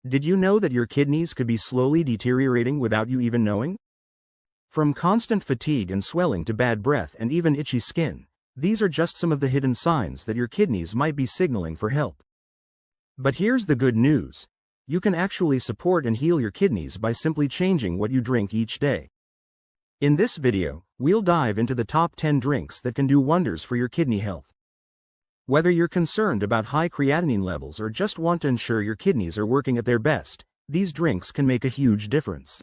Did you know that your kidneys could be slowly deteriorating without you even knowing? From constant fatigue and swelling to bad breath and even itchy skin, these are just some of the hidden signs that your kidneys might be signaling for help. But here's the good news. You can actually support and heal your kidneys by simply changing what you drink each day. In this video, we'll dive into the top 10 drinks that can do wonders for your kidney health. Whether you're concerned about high creatinine levels or just want to ensure your kidneys are working at their best, these drinks can make a huge difference.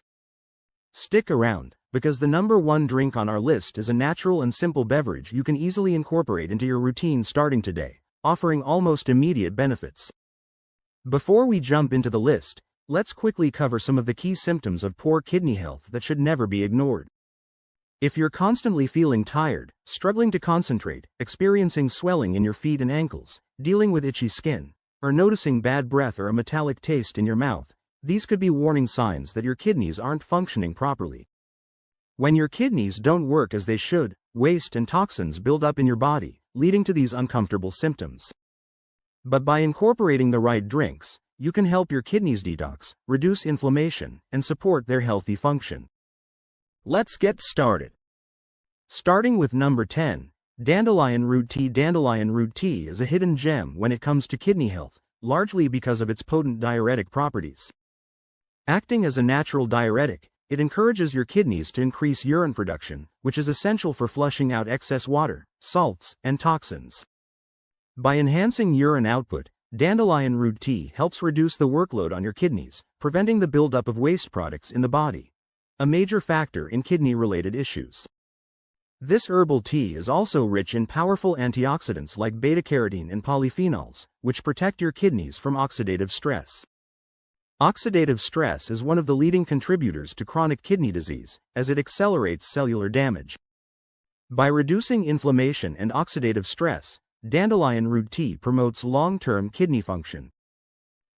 Stick around, because the number one drink on our list is a natural and simple beverage you can easily incorporate into your routine starting today, offering almost immediate benefits. Before we jump into the list, let's quickly cover some of the key symptoms of poor kidney health that should never be ignored. If you're constantly feeling tired, struggling to concentrate, experiencing swelling in your feet and ankles, dealing with itchy skin, or noticing bad breath or a metallic taste in your mouth, these could be warning signs that your kidneys aren't functioning properly. When your kidneys don't work as they should, waste and toxins build up in your body, leading to these uncomfortable symptoms. But by incorporating the right drinks, you can help your kidneys detox, reduce inflammation, and support their healthy function. Let's get started. Starting with number 10, dandelion root tea. Dandelion root tea is a hidden gem when it comes to kidney health, largely because of its potent diuretic properties. Acting as a natural diuretic, it encourages your kidneys to increase urine production, which is essential for flushing out excess water, salts, and toxins. By enhancing urine output, dandelion root tea helps reduce the workload on your kidneys, preventing the buildup of waste products in the body, a major factor in kidney-related issues. This herbal tea is also rich in powerful antioxidants like beta-carotene and polyphenols, which protect your kidneys from oxidative stress. Oxidative stress is one of the leading contributors to chronic kidney disease, as it accelerates cellular damage. By reducing inflammation and oxidative stress, dandelion root tea promotes long-term kidney function.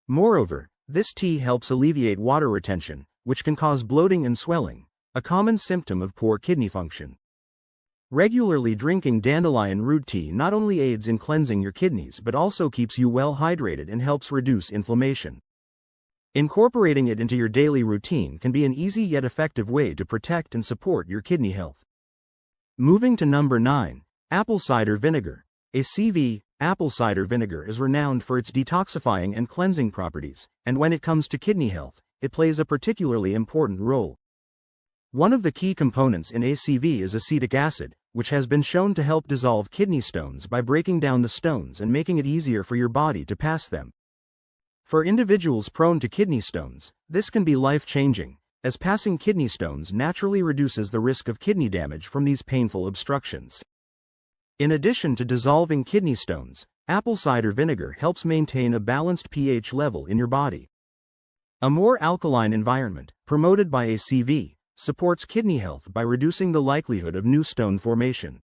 Moreover, this tea helps alleviate water retention, which can cause bloating and swelling, a common symptom of poor kidney function. Regularly drinking dandelion root tea not only aids in cleansing your kidneys but also keeps you well hydrated and helps reduce inflammation. Incorporating it into your daily routine can be an easy yet effective way to protect and support your kidney health. Moving to number 9, apple cider vinegar. ACV, apple cider vinegar is renowned for its detoxifying and cleansing properties, and when it comes to kidney health, it plays a particularly important role. One of the key components in ACV is acetic acid, which has been shown to help dissolve kidney stones by breaking down the stones and making it easier for your body to pass them. For individuals prone to kidney stones, this can be life-changing, as passing kidney stones naturally reduces the risk of kidney damage from these painful obstructions. In addition to dissolving kidney stones, apple cider vinegar helps maintain a balanced pH level in your body. A more alkaline environment, promoted by ACV, supports kidney health by reducing the likelihood of new stone formation.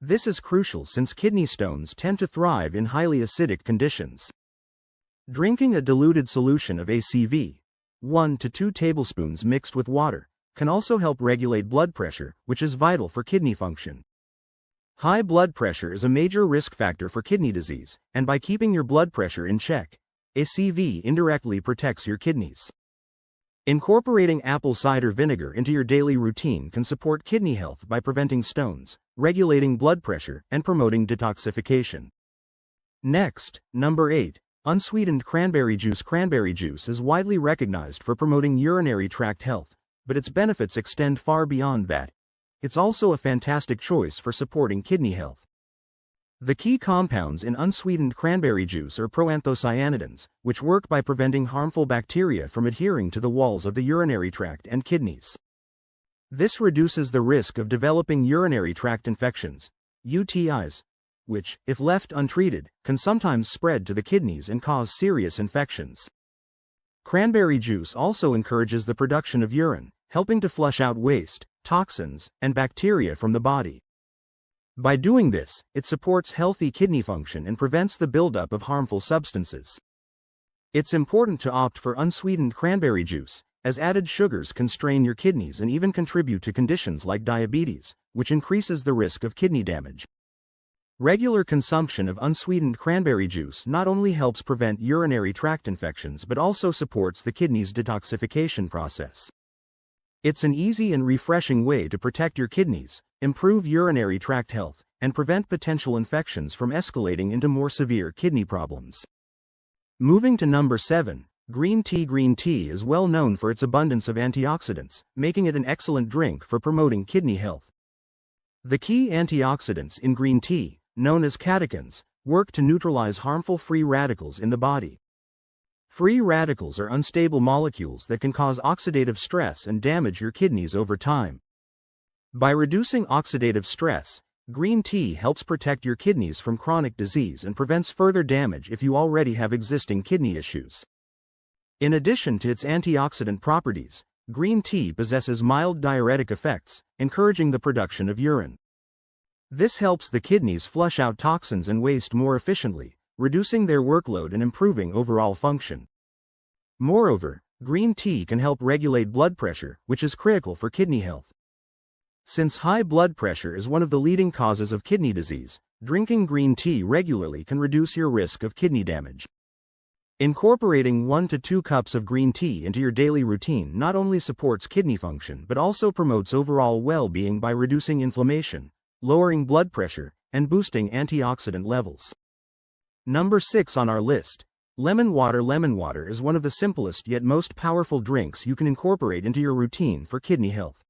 This is crucial since kidney stones tend to thrive in highly acidic conditions. Drinking a diluted solution of ACV, 1 to 2 tablespoons mixed with water, can also help regulate blood pressure, which is vital for kidney function. High blood pressure is a major risk factor for kidney disease, and by keeping your blood pressure in check, ACV indirectly protects your kidneys. Incorporating apple cider vinegar into your daily routine can support kidney health by preventing stones, regulating blood pressure, and promoting detoxification. Next, number 8, unsweetened cranberry juice. Cranberry juice is widely recognized for promoting urinary tract health, but its benefits extend far beyond that. It's also a fantastic choice for supporting kidney health. The key compounds in unsweetened cranberry juice are proanthocyanidins, which work by preventing harmful bacteria from adhering to the walls of the urinary tract and kidneys. This reduces the risk of developing urinary tract infections, UTIs, which, if left untreated, can sometimes spread to the kidneys and cause serious infections. Cranberry juice also encourages the production of urine, helping to flush out waste, toxins, and bacteria from the body. By doing this, it supports healthy kidney function and prevents the buildup of harmful substances. It's important to opt for unsweetened cranberry juice, as added sugars can strain your kidneys and even contribute to conditions like diabetes, which increases the risk of kidney damage. Regular consumption of unsweetened cranberry juice not only helps prevent urinary tract infections but also supports the kidney's detoxification process. It's an easy and refreshing way to protect your kidneys, improve urinary tract health, and prevent potential infections from escalating into more severe kidney problems. Moving to number 7, green tea. Green tea is well known for its abundance of antioxidants, making it an excellent drink for promoting kidney health. The key antioxidants in green tea, known as catechins, work to neutralize harmful free radicals in the body. Free radicals are unstable molecules that can cause oxidative stress and damage your kidneys over time. By reducing oxidative stress, green tea helps protect your kidneys from chronic disease and prevents further damage if you already have existing kidney issues. In addition to its antioxidant properties, green tea possesses mild diuretic effects, encouraging the production of urine. This helps the kidneys flush out toxins and waste more efficiently, reducing their workload and improving overall function. Moreover, green tea can help regulate blood pressure, which is critical for kidney health. Since high blood pressure is one of the leading causes of kidney disease, drinking green tea regularly can reduce your risk of kidney damage. Incorporating 1 to 2 cups of green tea into your daily routine not only supports kidney function but also promotes overall well-being by reducing inflammation, lowering blood pressure, and boosting antioxidant levels. Number 6 on our list, lemon water. Lemon water is one of the simplest yet most powerful drinks you can incorporate into your routine for kidney health.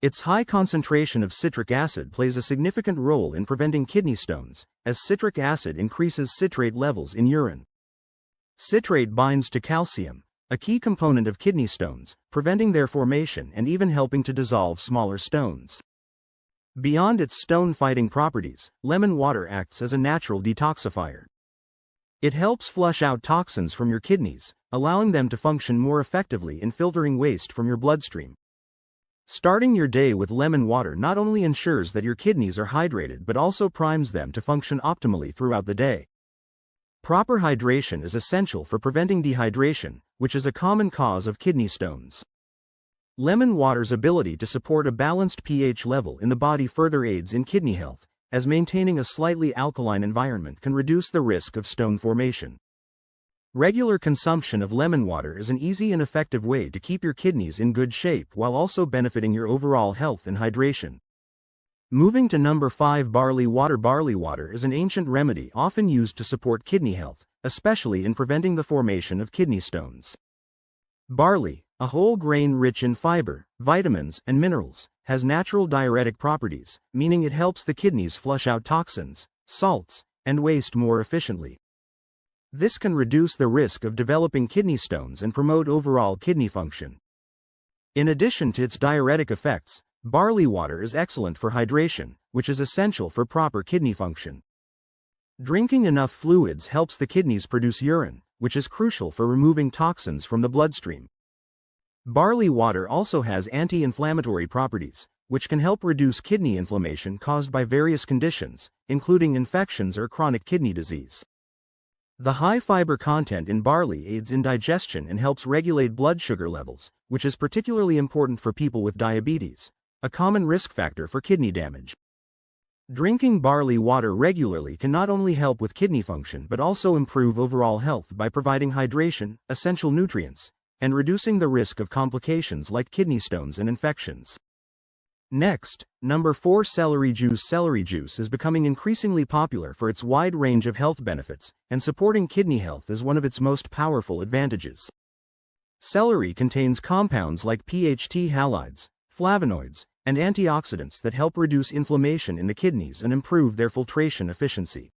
Its high concentration of citric acid plays a significant role in preventing kidney stones, as citric acid increases citrate levels in urine. Citrate binds to calcium, a key component of kidney stones, preventing their formation and even helping to dissolve smaller stones. Beyond its stone-fighting properties, lemon water acts as a natural detoxifier. It helps flush out toxins from your kidneys, allowing them to function more effectively in filtering waste from your bloodstream. Starting your day with lemon water not only ensures that your kidneys are hydrated but also primes them to function optimally throughout the day. Proper hydration is essential for preventing dehydration, which is a common cause of kidney stones. Lemon water's ability to support a balanced pH level in the body further aids in kidney health, as maintaining a slightly alkaline environment can reduce the risk of stone formation. Regular consumption of lemon water is an easy and effective way to keep your kidneys in good shape while also benefiting your overall health and hydration. Moving to number 5, barley water. Barley water is an ancient remedy often used to support kidney health, especially in preventing the formation of kidney stones. Barley, a whole grain rich in fiber, vitamins, and minerals, has natural diuretic properties, meaning it helps the kidneys flush out toxins, salts, and waste more efficiently. This can reduce the risk of developing kidney stones and promote overall kidney function. In addition to its diuretic effects, barley water is excellent for hydration, which is essential for proper kidney function. Drinking enough fluids helps the kidneys produce urine, which is crucial for removing toxins from the bloodstream. Barley water also has anti-inflammatory properties, which can help reduce kidney inflammation caused by various conditions, including infections or chronic kidney disease. The high fiber content in barley aids in digestion and helps regulate blood sugar levels, which is particularly important for people with diabetes, a common risk factor for kidney damage. Drinking barley water regularly can not only help with kidney function but also improve overall health by providing hydration, essential nutrients, and reducing the risk of complications like kidney stones and infections. Next, number 4, celery juice. Celery juice is becoming increasingly popular for its wide range of health benefits, and supporting kidney health is one of its most powerful advantages. Celery contains compounds like PHT halides, flavonoids, and antioxidants that help reduce inflammation in the kidneys and improve their filtration efficiency.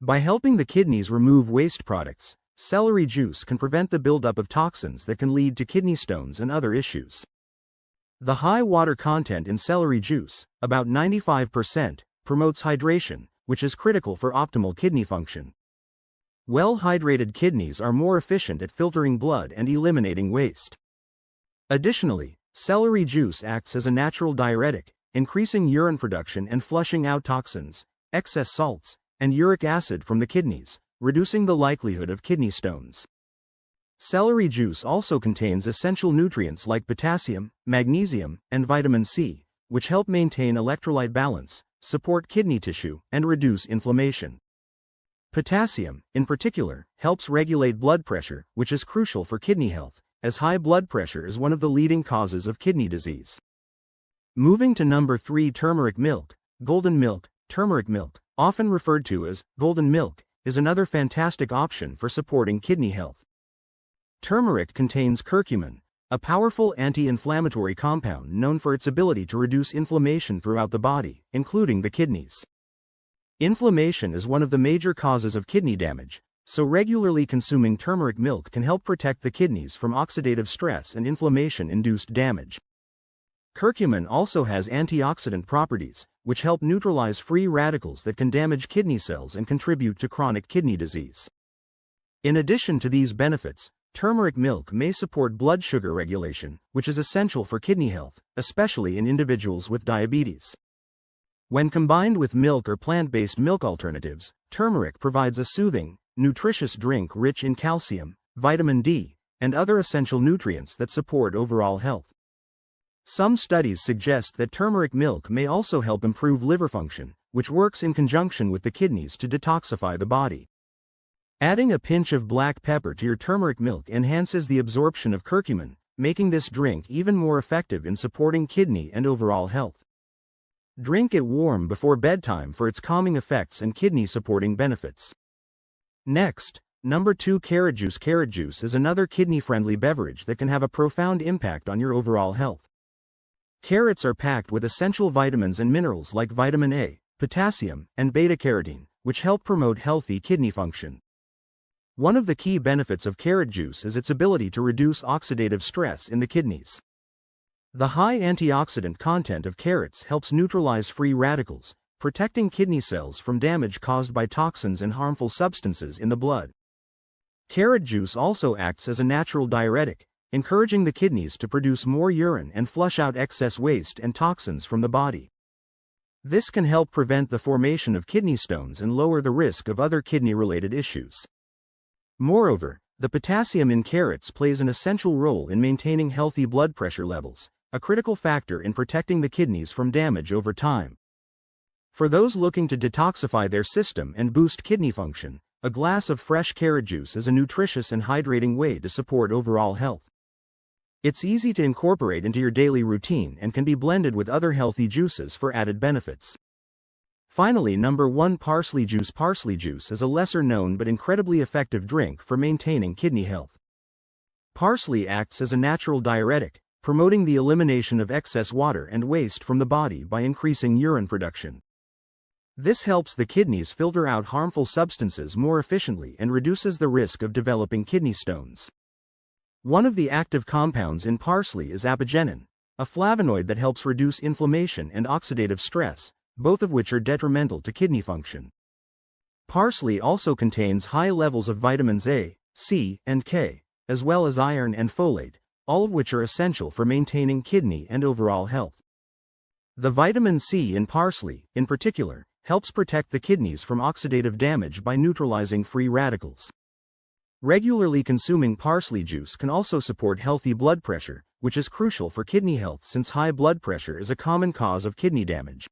By helping the kidneys remove waste products, celery juice can prevent the buildup of toxins that can lead to kidney stones and other issues. The high water content in celery juice, about 95%, promotes hydration, which is critical for optimal kidney function. Well-hydrated kidneys are more efficient at filtering blood and eliminating waste. Additionally, celery juice acts as a natural diuretic, increasing urine production and flushing out toxins, excess salts, and uric acid from the kidneys, reducing the likelihood of kidney stones. Celery juice also contains essential nutrients like potassium, magnesium, and vitamin C, which help maintain electrolyte balance, support kidney tissue, and reduce inflammation. Potassium, in particular, helps regulate blood pressure, which is crucial for kidney health, as high blood pressure is one of the leading causes of kidney disease. Moving to number 3, turmeric milk. Golden milk, turmeric milk, often referred to as golden milk, is another fantastic option for supporting kidney health. Turmeric contains curcumin, a powerful anti-inflammatory compound known for its ability to reduce inflammation throughout the body, including the kidneys. Inflammation is one of the major causes of kidney damage, so regularly consuming turmeric milk can help protect the kidneys from oxidative stress and inflammation-induced damage. Curcumin also has antioxidant properties, which help neutralize free radicals that can damage kidney cells and contribute to chronic kidney disease. In addition to these benefits, turmeric milk may support blood sugar regulation, which is essential for kidney health, especially in individuals with diabetes. When combined with milk or plant-based milk alternatives, turmeric provides a soothing, nutritious drink rich in calcium, vitamin D, and other essential nutrients that support overall health. Some studies suggest that turmeric milk may also help improve liver function, which works in conjunction with the kidneys to detoxify the body. Adding a pinch of black pepper to your turmeric milk enhances the absorption of curcumin, making this drink even more effective in supporting kidney and overall health. Drink it warm before bedtime for its calming effects and kidney-supporting benefits. Next, number 2, carrot juice. Carrot juice is another kidney-friendly beverage that can have a profound impact on your overall health. Carrots are packed with essential vitamins and minerals like vitamin A, potassium, and beta-carotene, which help promote healthy kidney function. One of the key benefits of carrot juice is its ability to reduce oxidative stress in the kidneys. The high antioxidant content of carrots helps neutralize free radicals, protecting kidney cells from damage caused by toxins and harmful substances in the blood. Carrot juice also acts as a natural diuretic, encouraging the kidneys to produce more urine and flush out excess waste and toxins from the body. This can help prevent the formation of kidney stones and lower the risk of other kidney-related issues. Moreover, the potassium in carrots plays an essential role in maintaining healthy blood pressure levels, a critical factor in protecting the kidneys from damage over time. For those looking to detoxify their system and boost kidney function, a glass of fresh carrot juice is a nutritious and hydrating way to support overall health. It's easy to incorporate into your daily routine and can be blended with other healthy juices for added benefits. Finally, number 1, parsley juice. Parsley juice is a lesser-known but incredibly effective drink for maintaining kidney health. Parsley acts as a natural diuretic, promoting the elimination of excess water and waste from the body by increasing urine production. This helps the kidneys filter out harmful substances more efficiently and reduces the risk of developing kidney stones. One of the active compounds in parsley is apigenin, a flavonoid that helps reduce inflammation and oxidative stress, both of which are detrimental to kidney function. Parsley also contains high levels of vitamins A, C, and K, as well as iron and folate, all of which are essential for maintaining kidney and overall health. The vitamin C in parsley, in particular, helps protect the kidneys from oxidative damage by neutralizing free radicals. Regularly consuming parsley juice can also support healthy blood pressure, which is crucial for kidney health since high blood pressure is a common cause of kidney damage.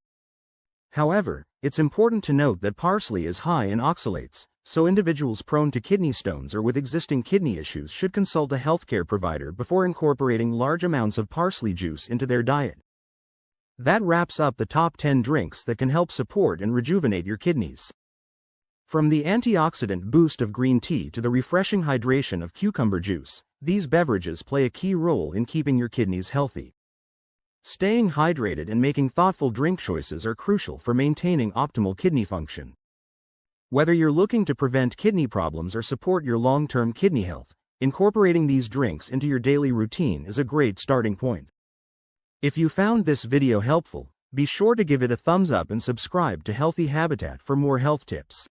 However, it's important to note that parsley is high in oxalates, so individuals prone to kidney stones or with existing kidney issues should consult a healthcare provider before incorporating large amounts of parsley juice into their diet. That wraps up the top 10 drinks that can help support and rejuvenate your kidneys. From the antioxidant boost of green tea to the refreshing hydration of cucumber juice, these beverages play a key role in keeping your kidneys healthy. Staying hydrated and making thoughtful drink choices are crucial for maintaining optimal kidney function. Whether you're looking to prevent kidney problems or support your long-term kidney health, incorporating these drinks into your daily routine is a great starting point. If you found this video helpful, be sure to give it a thumbs up and subscribe to Healthy Habitat for more health tips.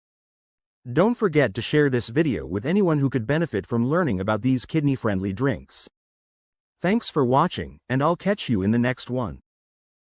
Don't forget to share this video with anyone who could benefit from learning about these kidney-friendly drinks. Thanks for watching, and I'll catch you in the next one.